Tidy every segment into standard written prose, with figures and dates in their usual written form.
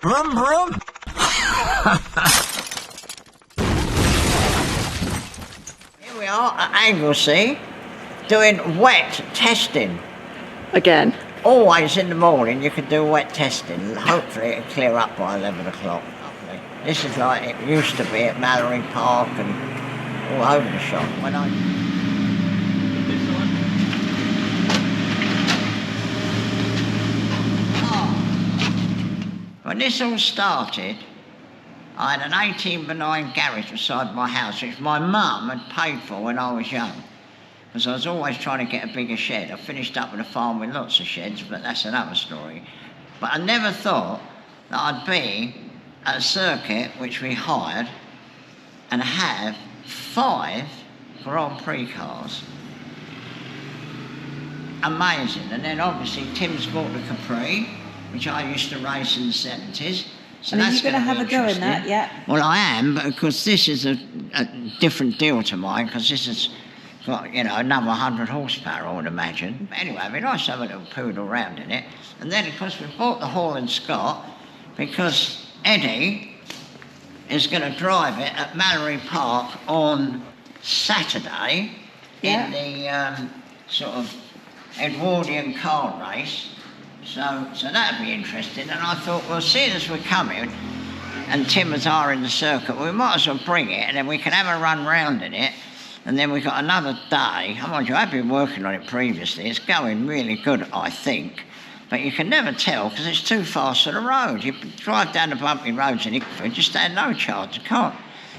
Vroom, vroom. Here we are at Anglesey doing wet testing. Again. Always in the morning you can do wet testing. Hopefully it'll clear up by 11 o'clock. This is like it used to be at Mallory Park and all over the shop. When this all started, I had an 18x9 garage beside my house, which my mum had paid for when I was young. Because I was always trying to get a bigger shed. I finished up with a farm with lots of sheds, but that's another story. But I never thought that I'd be at a circuit which we hired and have 5 Grand Prix cars. Amazing. And then obviously Tim's bought the Capri, which I used to race in the 70s. So and are you going to have a go in that, yeah? Well, I am, but of course this is a different deal to mine, because this has got, you know, another 100 horsepower, I would imagine. But anyway, it'd be nice to have a little poodle round in it. And then, of course, we bought the Hall Scott because Eddie is going to drive it at Mallory Park on Saturday in the sort of Edwardian car race. So that'd be interesting. And I thought, well, seeing as we're coming and Tim was in the circuit, we might as well bring it and then we can have a run round in it. And then we've got another day. Mind you, I've been working on it previously. It's going really good, I think. But you can never tell because it's too fast for the road. You drive down the bumpy roads in Ickford, you stand no chance. You can't.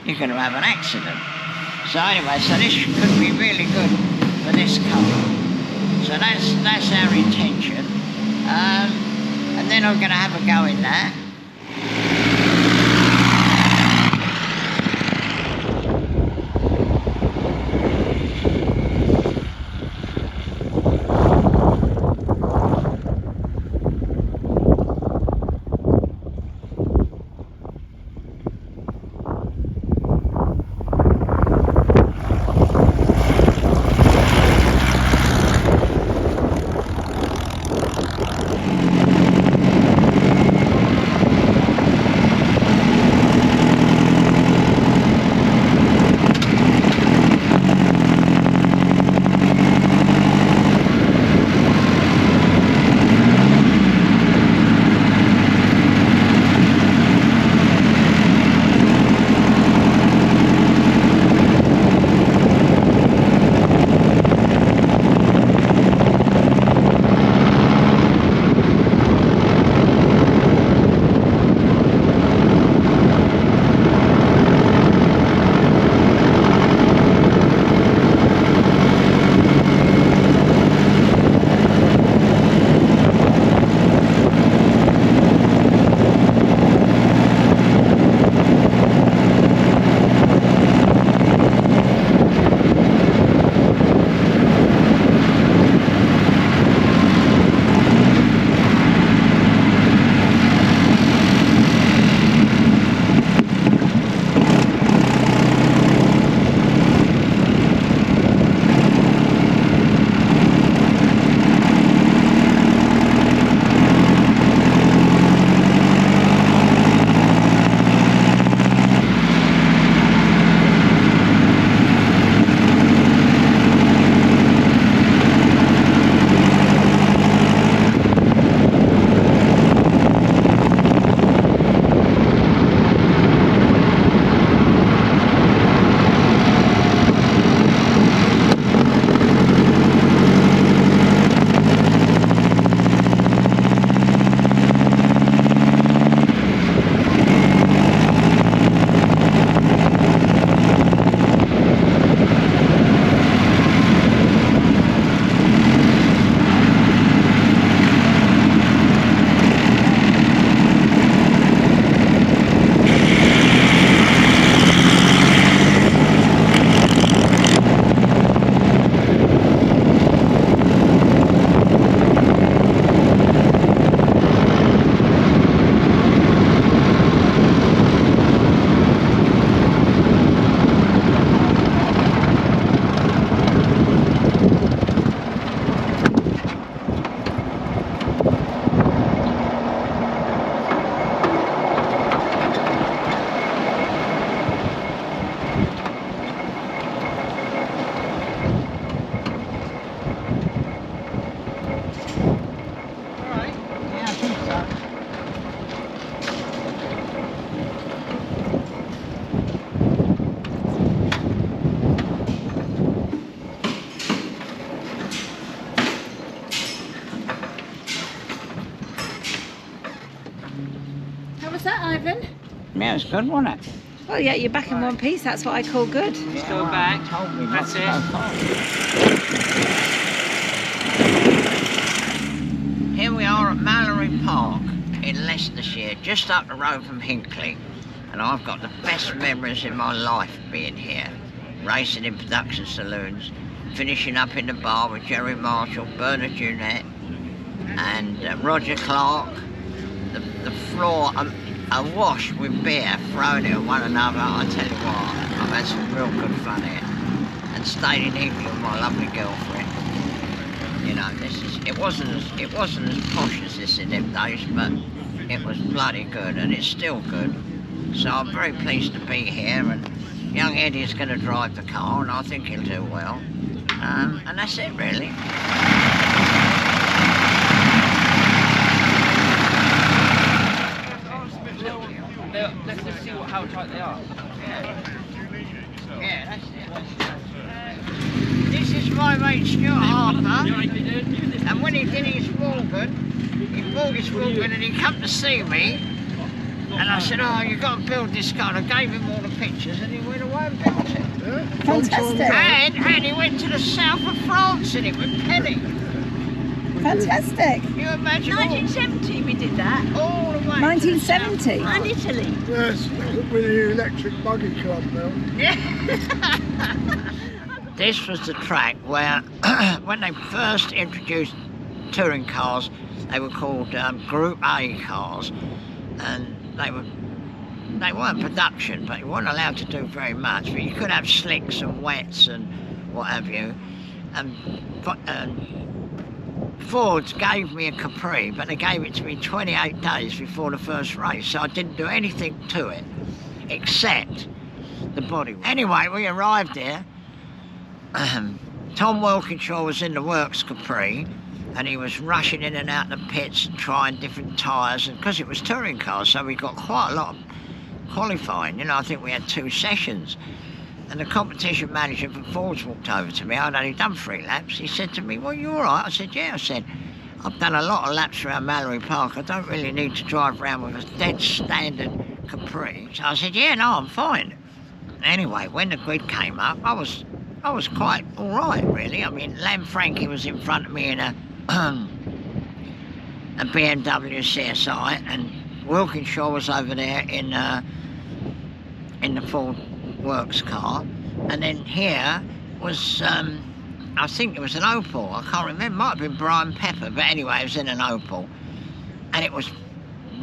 You're going to have an accident. So anyway, so this could be really good for this car. So that's our intention. And then I'm going to have a go in that. was that, Ivan? Yeah, it's good, wasn't it? Well, yeah, you're back in one piece. That's what I call good. Just go back. That's it. Here we are at Mallory Park in Leicestershire, just up the road from Hinckley. And I've got the best memories in my life being here. Racing in production saloons, finishing up in the bar with Jerry Marshall, Bernard Junette and Roger Clark. The floor awash with beer, throwing it at one another. I tell you what, I've had some real good fun here. And stayed in Hinckley with my lovely girlfriend. You know, it wasn't as posh as this in them days, but it was bloody good, and it's still good. So I'm very pleased to be here, and young Eddie's going to drive the car, and I think he'll do well. And that's it, really. Let's just see how tight they are. Yeah, that's it. This is my mate Stuart Harper, and when he did his Morgan, he bought his Morgan and he come to see me, and I said, oh, you've got to build this car. And I gave him all the pictures, and he went away and built it. Fantastic. And he went to the south of France in it with Penny. Fantastic. Can you imagine? 1970 we did that. All the way. 1970. And Italy. Yes, with the electric buggy club now. This was the track where, when they first introduced touring cars, they were called Group A cars, and they weren't production, but you weren't allowed to do very much. But you could have slicks and wets and what have you. And Ford gave me a Capri, but they gave it to me 28 days before the first race, so I didn't do anything to it except the body. Anyway, we arrived there. Tom Wilkinshaw was in the works Capri, and he was rushing in and out the pits and trying different tyres, and because it was touring cars, so we got quite a lot of qualifying. You know, I think we had 2 sessions. And the competition manager for Ford's walked over to me. I'd only done 3 laps. He said to me, well, you all right? I said, yeah. I said, I've done a lot of laps around Mallory Park. I don't really need to drive around with a dead standard Capri. So I said, yeah, no, I'm fine. Anyway, when the grid came up, I was quite all right, really. I mean, Lanfranchi was in front of me in a BMW CSI, and Wilkinshaw was over there in the Ford Works car, and then here was I think it was an Opal. I can't remember. It might have been Brian Pepper, but anyway, it was in an Opal, and it was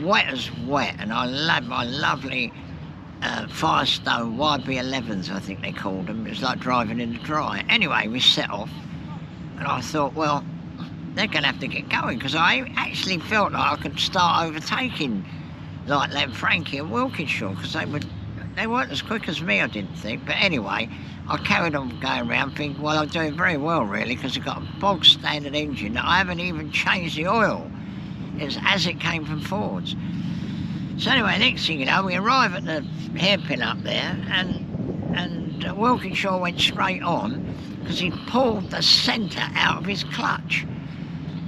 wet as wet. And I love my lovely Firestone YB11s, I think they called them. It was like driving in the dry. Anyway, we set off, and I thought, well, they're going to have to get going, because I actually felt like I could start overtaking like Lanfranchi and Wilkinshaw, because they weren't as quick as me, I didn't think. But anyway, I carried on going around thinking, well, I'm doing very well, really, because I've got a bog standard engine that I haven't even changed the oil. It's as it came from Ford's. So anyway, next thing you know, we arrive at the hairpin up there, and Wilkinshaw went straight on because he pulled the centre out of his clutch.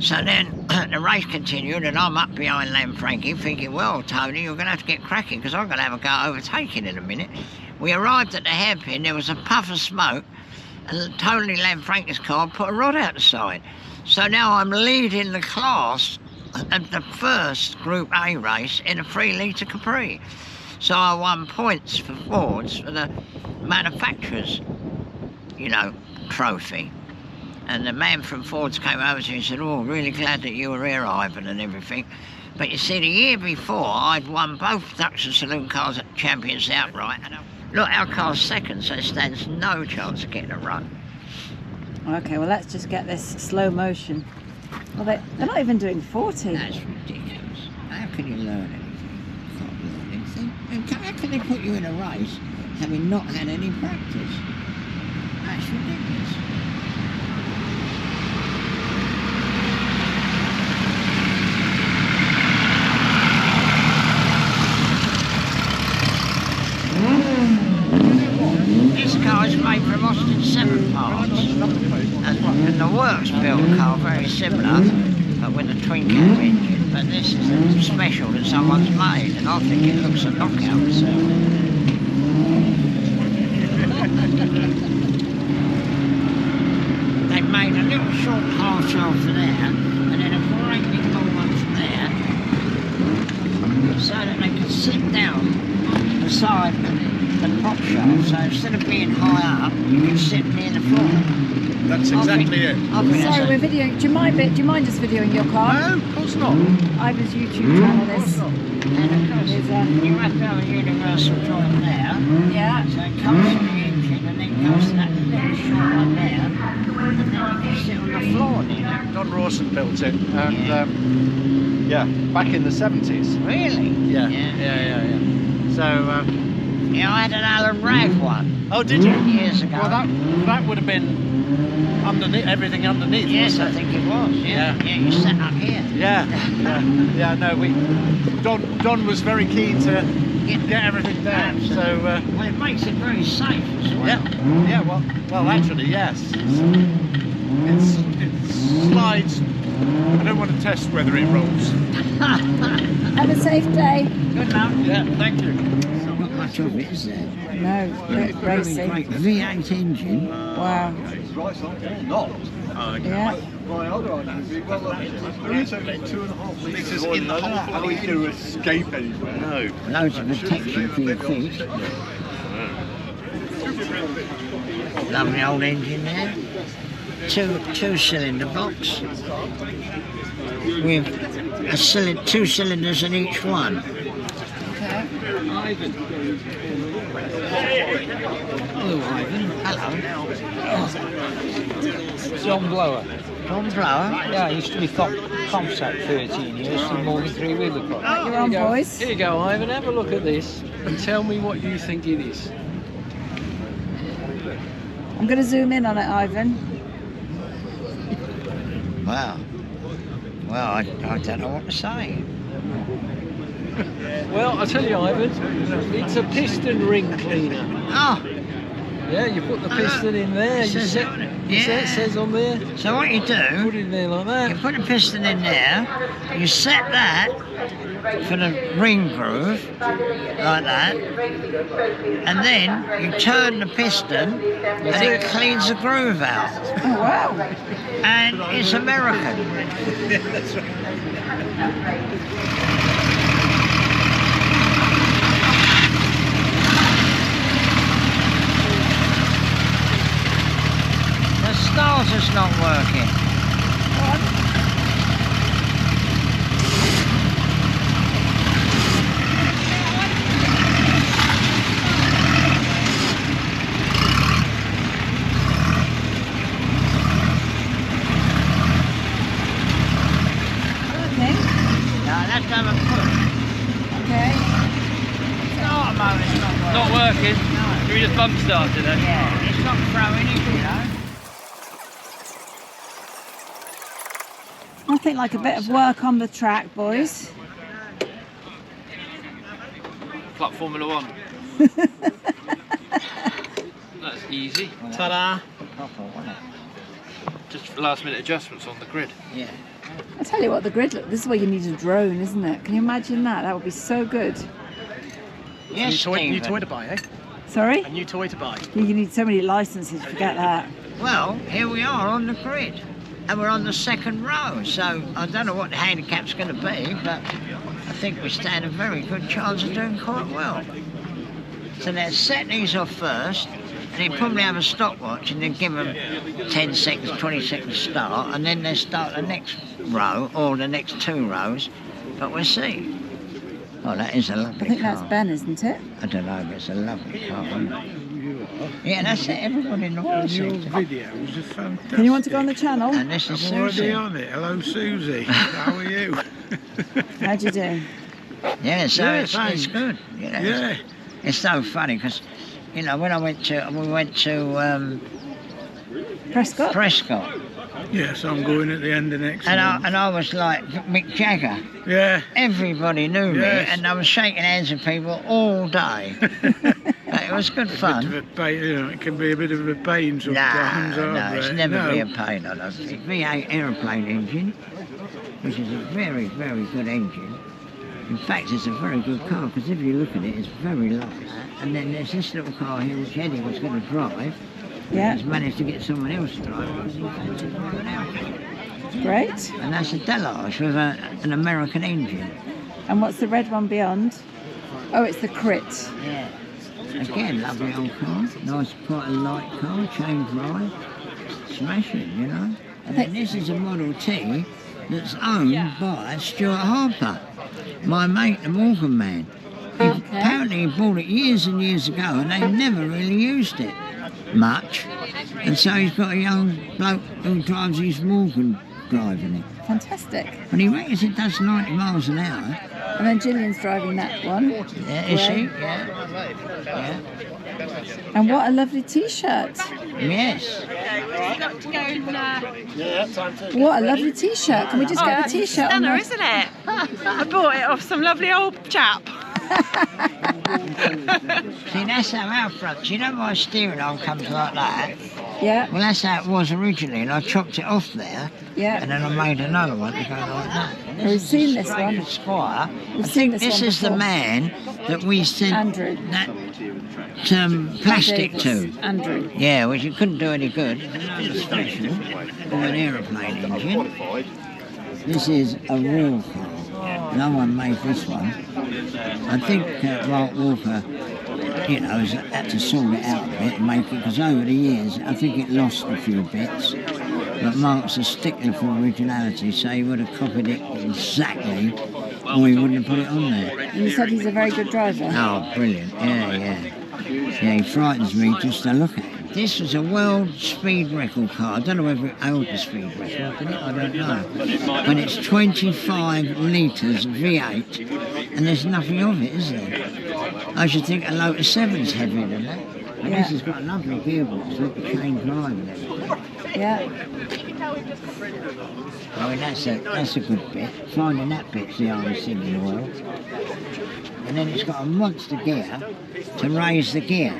So then the race continued, and I'm up behind Lanfranchi thinking, well, Tony, you're going to have to get cracking because I'm going to have a go overtaking in a minute. We arrived at the hairpin, there was a puff of smoke, and Tony Lanfranchi's car put a rod out the side. So now I'm leading the class at the first Group A race in a 3-litre Capri. So I won points for Ford's for the manufacturer's, you know, trophy. And the man from Ford's came over to me and said, oh, really glad that you were here, Ivan, and everything. But you see, the year before, I'd won both production saloon cars at Champions outright. And look, our car's second, so it stands no chance of getting a run. Okay, well, let's just get this slow motion. Well, they're not even doing 40. That's ridiculous. How can you learn anything? You can't learn anything. And how can they put you in a race having not had any practice? That's ridiculous. This car is made from Austin 7 parts, and the works built car very similar, but with a twin cam engine, but this is a special that someone's made, and I think it looks a knockout myself. They made a little short half shell for there, and then a great big long one from there, so that they could sit down beside the prop shaft. So instead of being high up, you can sit near the floor. That's exactly it. Sorry, we're videoing. Do you mind just videoing your car? No, of course not. Ivan's YouTube channel is. And of course, you have to have a universal joint there. Yeah. So it comes to the engine and then goes to that little short one there, and then you can sit on the floor near. Don Rawson built it, and yeah, back in the 70s. Really? Yeah. So, Yeah, I had an Alan Ragg one. oh, did you? Years ago. Well, that would have been underneath, everything underneath. Yes, I wasn't it? think it was. Yeah, you sat up here. Yeah. No, Don was very keen to get everything down. Absolutely. So, Well, it makes it very safe as well. yeah. Well, actually, yes. It slides. I don't want to test whether it rolls. Have a safe day. Good enough. Yeah, thank you. Not much of it, is there? No, it's racing. Great V8 engine. Wow. Yeah. Because in the whole we do escape anywhere. No. Loads of protection for your feet. Lovely old engine there. Two cylinder box with two cylinders in each one. Okay. Hello, Ivan. Hello. John Blower. John Blower. Yeah, I used to be Comsat 13 years from more than three-wheeler club. You're on, boys. Here you go, Ivan. Have a look at this and tell me what you think it is. I'm going to zoom in on it, Ivan. Wow. Well, I don't know what to say. Well, I'll tell you, Ivan, it's a piston ring cleaner. Oh, Yeah, you put the piston in there. You says set, it- you set- it yeah. says on there. so what you Put do, it in there like you that. put the piston in there, you set that for the ring groove, like that, and then you turn the piston and it cleans the groove out. Oh, wow. And it's American. The starter's not working. Okay. No, let's have a push. Okay. Starter motor's not working. Not working. No. Can we just bump start it then? Yeah, it's not throwing it, you know. I think like a bit of work on the track, boys. Like Formula One. That's easy. Ta-da! Proper, wasn't it? Just last minute adjustments on the grid. Yeah. I tell you what, the grid look. This is where you need a drone, isn't it? Can you imagine that? That would be so good. Yes, New Stephen. toy to buy, eh? Sorry? A new toy to buy. You need so many licenses. Forget that. Well, here we are on the grid. And we're on the second row, so I don't know what the handicap's going to be, but I think we stand a very good chance of doing quite well. So let's set these off first, and you probably have a stopwatch and then give them 10 seconds, 20 seconds start, and then they start the next row, or the next two rows, but we'll see. Oh, that is a lovely car. I think that's Ben, isn't it? I don't know, but it's a lovely car, isn't it? Yeah, that's it, everybody in the world Your seems to. videos are fantastic. Can you want to go on the channel? And this is I'm already Susie. on it. Hello, Susie. How are you? How do you do? Yeah, so Yeah, it's thanks. good. You know, Yeah. it's so funny because, you know, when we went to Prescott? Prescott, Yes, I'm going at the end of next and month. I was like Mick Jagger. Yeah. Everybody knew Yes. me, and I was shaking hands with people all day. It was good Bit of fun. a pain, you know, it can be a bit of a pain sometimes. No, aren't it's they? never No. be a pain on us. V8 aeroplane engine. which is a very, very good engine. In fact, it's a very good car because if you look at it, it's very light. And then there's this little car here which Eddie was going to drive. Yeah. He's managed to get someone else to drive because he fancied driving out. Great. And that's a Delage with an American engine. And what's the red one beyond? Oh, it's the Crit. Yeah. Again, lovely old car. Nice, quite a light car, chain drive. Smashing, you know. And then this is a Model T that's owned by Stuart Harper, my mate, the Morgan man. Apparently he bought it years and years ago and they've never really used it much. And so he's got a young bloke who drives his Morgan driving it. Fantastic. And he reckons it does 90 miles an hour. And then Gillian's driving that one. Yeah, is she? Yeah. Yeah. And what a lovely T-shirt. Yes. Got to go and, What a lovely T-shirt. Can we just get the T-shirt on stunner, there? isn't it? I bought it off some lovely old chap. See, that's how our front, you know my steering arm comes like that? Yeah, Well, that's how it was originally, and I chopped it off there, yeah. and then I made another one to go like that. And We've is seen the this one. Straight Squire. We've I seen think this this one is the before. man that we sent Andrew. that plastic Davis. to. Andrew. Yeah, which it couldn't do any good. Another special, or an aeroplane engine. This is a real car. No one made this one. I think Mark Walker, you know, has had to sort it out a bit and make it, because over the years I think it lost a few bits. But Mark's a stickler for originality, so he would have copied it exactly, or he wouldn't have put it on there. And you said he's a very good driver. Oh, brilliant. Yeah, yeah. Yeah, he frightens me just to look at him. This was a world speed record car. I don't know whether it held the speed record, did it? I don't know. But it's 25 litres V8, and there's nothing of it, is there? I should think a Lotus 7's heavier than that. And Yeah. this has got a lovely gearbox, look, the chain drive and everything. Yeah. I mean, that's a good bit. Finding that bit's the hardest thing in the world. And then it's got a monster gear to raise the gear.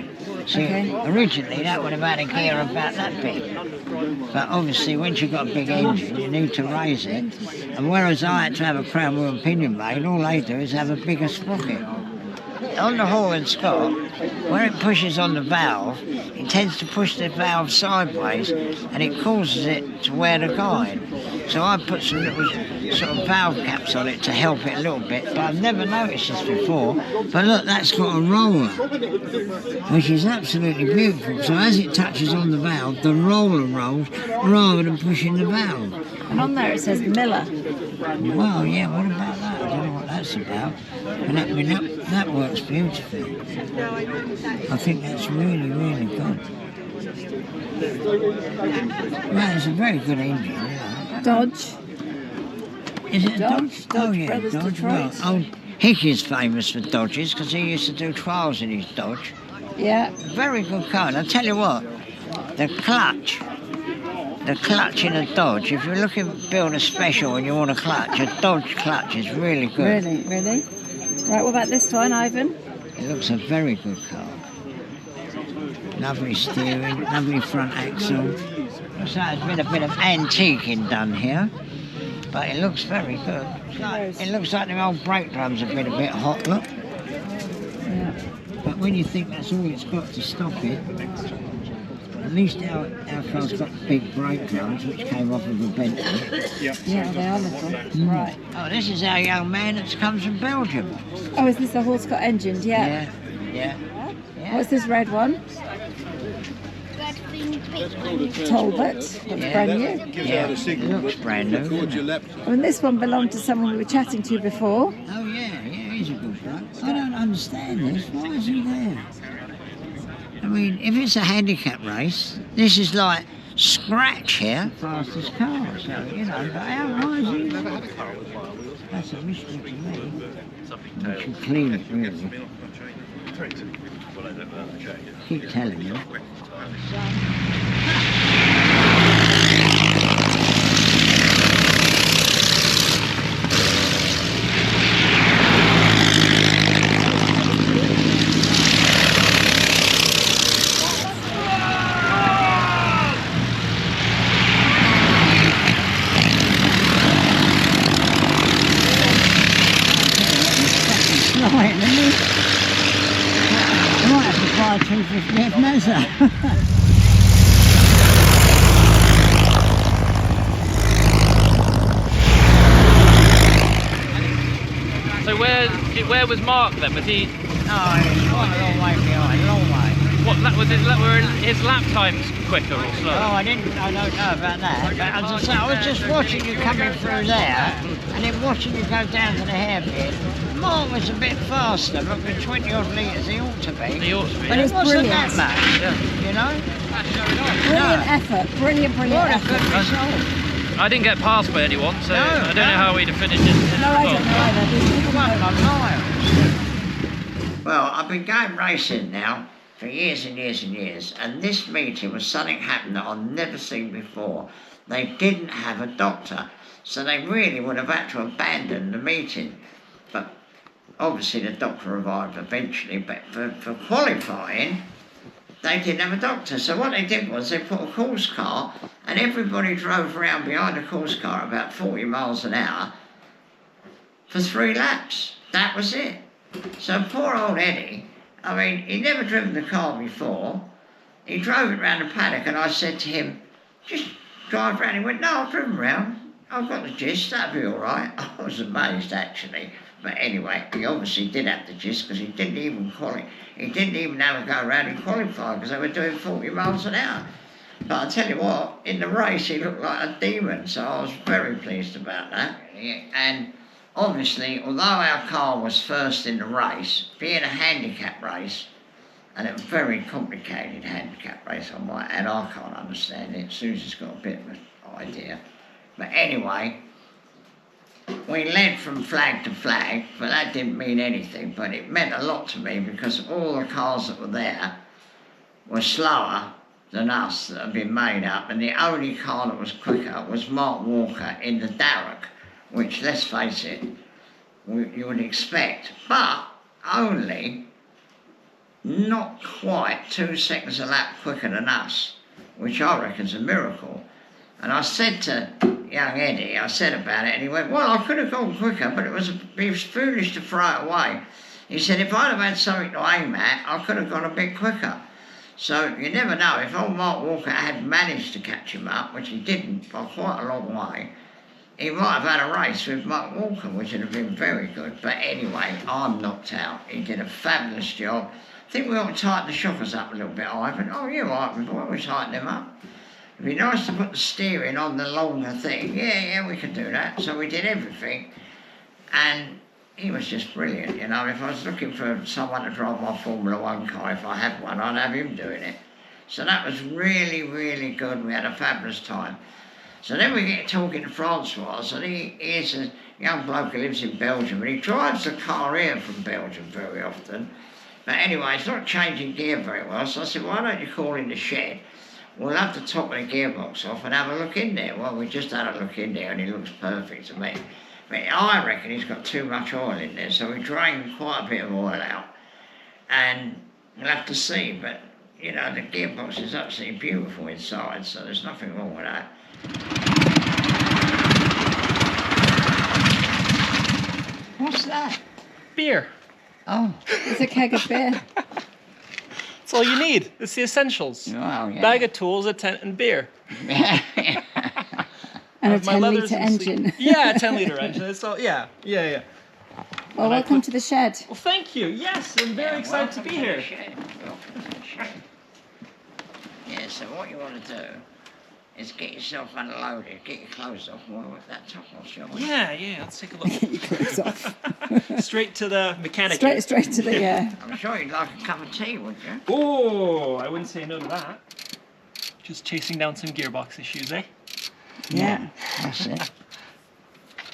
See, Okay. originally that would have had a gear about that big. But obviously, once you've got a big engine, you need to raise it. And whereas I had to have a crown wheel and pinion made, all they do is have a bigger sprocket. On the Hall Scott, where it pushes on the valve, it tends to push the valve sideways and it causes it to wear the guide. So I put some little sort of valve caps on it to help it a little bit, but I've never noticed this before. But look, that's got a roller, which is absolutely beautiful. So as it touches on the valve, the roller rolls rather than pushing the valve. And on there it says Miller. Well, yeah, what about that? I don't know what that's about. And that works beautifully. I think that's really, really good. Well, it's a very good engine, you know. Dodge. Is it a Dodge? Dodge? Oh, Dodge yeah, Brothers Dodge. Detroit. Well, old Hickey's famous for Dodges because he used to do trials in his Dodge. Yeah. Very good car. And I'll tell you what, the clutch in a Dodge, if you're looking to build a special and you want a clutch, a Dodge clutch is really good. Really, really. Right, what about this one, Ivan? It looks a very good car. Lovely steering, lovely front axle. So there's been a bit of antiquing done here, but it looks very good. It looks like the old brake drums have been a bit hot, look. Yeah. But when you think that's all it's got to stop it, at least our car's got big brake drums, which came off of a Bentley. Yeah, they are little. Right. Oh, this is our young man that comes from Belgium. Oh, is this a Hall Scott engine? Yeah. Yeah. What's this red one? Talbot. Looks brand new. Yeah, it looks brand new. Doesn't it? Oh, and this one belonged to someone we were chatting to before. Oh yeah, he's a good bloke. I don't understand this. Why is he there? I mean, if it's a handicap race, this is like scratch here, fastest car. So you know, but why is he there? That's a mystery to me. We should clean it really. Keep telling you. flying, isn't he? I might have to fly 250th measure. So where was Mark then? Was he? No, it's quite a long way behind, a long way. What were his lap times quicker or slower? Oh, I don't know about that. But as I say, I was just watching you coming through there, and then watching you go down to the hairpin. Mark was a bit faster, but with 20 odd litres he ought to be. He ought to be. But it wasn't that brilliant. much, Yeah. you know? Brilliant effort. Brilliant What a effort. good result. I didn't get passed by anyone, so No, I don't know how we'd have finished it. No, I don't know either. These people Won know. by miles. Well, I've been going racing now for years and years and years, and this meeting was something happened that I've never seen before. They didn't have a doctor, so they really would have had to abandon the meeting. But obviously the doctor arrived eventually, but for qualifying, they didn't have a doctor. So what they did was they put a course car, and everybody drove around behind the course car about 40 miles an hour for 3 laps. That was it. So poor old Eddie, I mean, he'd never driven the car before. He drove it round the paddock, and I said to him, just drive round. He went, no, I've driven round. I've got the gist, that'll be all right. I was amazed, actually. But anyway, he obviously did have the gist, because he didn't even have a go around and qualify, because they were doing 40 miles an hour. But I tell you what, in the race, he looked like a demon, so I was very pleased about that. And obviously, although our car was first in the race, being a handicap race, and a very complicated handicap race, I might add, I can't understand it. Susie's got a bit of an idea. But anyway, we led from flag to flag, but that didn't mean anything. But it meant a lot to me, because all the cars that were there were slower than us that had been made up, and the only car that was quicker was Mark Walker in the Darrock, which, let's face it, you would expect, but only not quite 2 seconds a lap quicker than us, which I reckon's a miracle. And I said to young Eddie, I said about it, and he went, well, I could have gone quicker, but it was foolish to throw it away. He said, if I'd have had something to aim at, I could have gone a bit quicker. So you never know, if old Mark Walker had managed to catch him up, which he didn't by quite a long way, he might have had a race with Mark Walker, which would have been very good. But anyway, I'm knocked out. He did a fabulous job. I think we ought to tighten the shockers up a little bit, Ivan. Oh, you're right, we've always tightened them up. It'd be nice to put the steering on the longer thing. Yeah, we could do that. So we did everything. And he was just brilliant, you know. If I was looking for someone to drive my Formula 1 car, if I had one, I'd have him doing it. So that was really, really good. We had a fabulous time. So then we get talking to Francois, and he is a young bloke who lives in Belgium, and he drives the car here from Belgium very often. But anyway, he's not changing gear very well, so I said, why don't you call in the shed? We'll have the top of the gearbox off and have a look in there. Well, we just had a look in there, and he looks perfect to me. But I reckon he's got too much oil in there, so we drained quite a bit of oil out. And we'll have to see, but, you know, the gearbox is absolutely beautiful inside, so there's nothing wrong with that. What's that? Beer. Oh. It's a keg of beer. That's all you need. It's the essentials. Well, yeah. Bag of tools, a tent, and beer. And a My leathers 10-litre and sleep- engine. Yeah, a 10-litre engine. It's all, yeah. Well, welcome to the shed. Well, thank you. Yes, I'm very excited to be here. Yeah, so what you want to do is get yourself unloaded, get your clothes off, and we'll that top off, shall we? Yeah, let's take a look. Get your clothes off. Straight to the mechanic. Straight to the, yeah. I'm sure you'd like a cup of tea, would you? Oh, I wouldn't say no to that. Just chasing down some gearbox issues, eh? Yeah. That's it.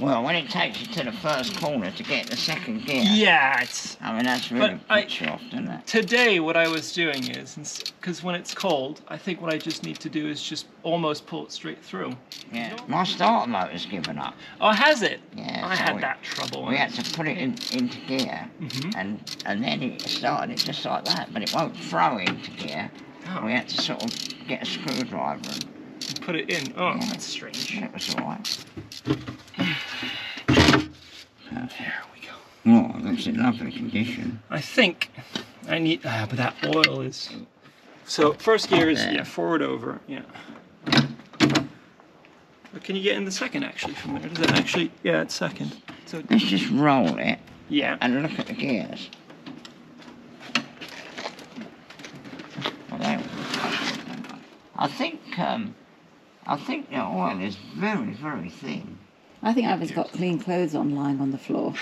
Well, when it takes you to the first corner to get the second gear, Yeah, it's... I mean, that's really But I- puts you off, doesn't it? Today, what I was doing is, because when it's cold, I think what I just need to do is just almost pull it straight through. Yeah. My starter motor's given up. Oh, has it? Yeah. I so had that trouble. We had to put it into gear, and then it started it just like that, but it won't throw into gear. Oh. We had to sort of get a screwdriver and Put it in. Oh, Yeah. that's strange. it was all right. There we go. Oh, it looks in lovely condition. I think I need, but that oil is. So first gear is, There. yeah, forward over, yeah. But can you get in the second actually from there? Does it actually, yeah, it's second. So, Let's just roll it yeah. and look at the gears. Well, I think the oil is very, very thin. I think Ivan's got clean clothes on lying on the floor.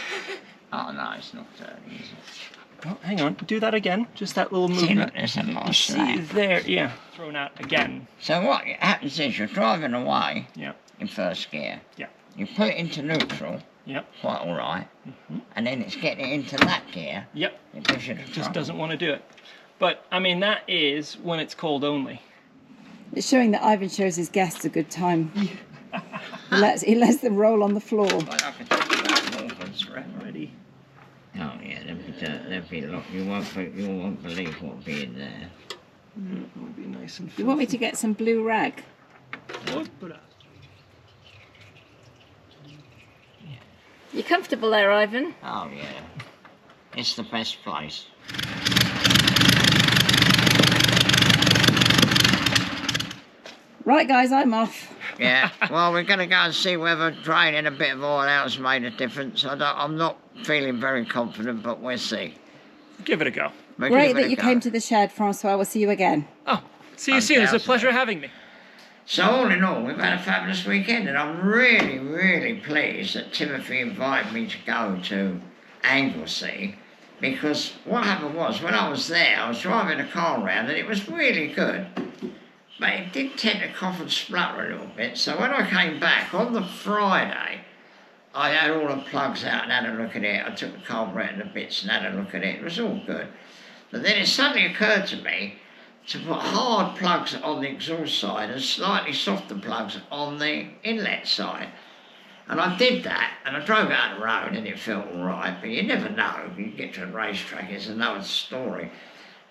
Oh no, it's not dirty, is it? Oh, hang on, do that again. Just that little See, movement. look, there's a You nice see slab. there, yeah. Thrown out again. So what happens is you're driving away Yeah, in first gear. yeah, You put it into neutral, yeah. quite all right, Mm-hmm. and then it's getting it into that gear. Yep, It gives you the just trouble. doesn't want to do it. But, I mean, that is when it's cold only. It's showing that Ivan shows his guests a good time. he lets them roll on the floor. Well, I can talk about Morgan's forever. Ready? Oh yeah, there'll be a lot. You won't believe what'll be in there. It would be nice and You want me to get some blue rag? You comfortable there, Ivan? Oh yeah, it's the best place. Right, guys, I'm off. Yeah. Well, we're going to go and see whether draining a bit of oil out has made a difference. I'm not feeling very confident, but we'll see. Give it a go. We'll Great give it that a you go. came to the shed, Francois. We'll see you again. Oh, see you soon. It's a Undoubtedly. pleasure having me. So all in all, we've had a fabulous weekend, and I'm really, really pleased that Timothy invited me to go to Anglesey, because what happened was, when I was there, I was driving a car around, and it was really good, but it did tend to cough and splutter a little bit. So when I came back on the Friday, I had all the plugs out and had a look at it. I took the carburetor to bits and had a look at it. It was all good. But then it suddenly occurred to me to put hard plugs on the exhaust side and slightly softer plugs on the inlet side. And I did that, and I drove out the road and it felt all right, but you never know. You get to a racetrack, it's another story.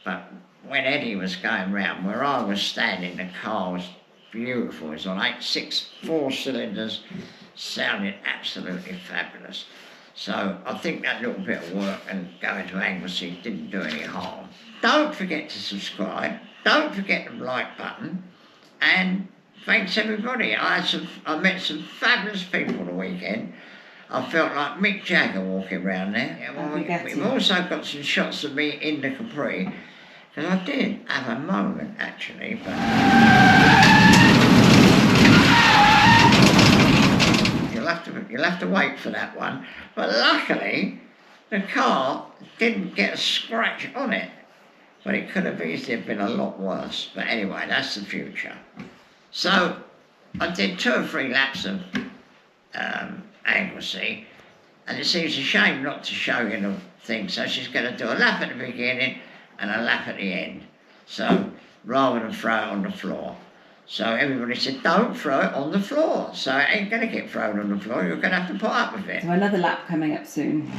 But when Eddie was going round, where I was standing, the car was beautiful. It was on 4 cylinders, sounded absolutely fabulous. So I think that little bit of work and going to Anglesey didn't do any harm. Don't forget to subscribe. Don't forget the like button. And thanks everybody. I met some fabulous people the weekend. I felt like Mick Jagger walking around there. Yeah, well, we've also got some shots of me in the Capri. Because I did have a moment actually, but you'll have to wait for that one. But luckily, the car didn't get a scratch on it. But it could have easily been a lot worse. But anyway, that's the future. So I did 2 or 3 laps of Anglesey, and it seems a shame not to show you the thing. So she's going to do a lap at the beginning and a lap at the end. So rather than throw it on the floor. So everybody said, don't throw it on the floor. So it ain't going to get thrown on the floor. You're going to have to put up with it. So another lap coming up soon.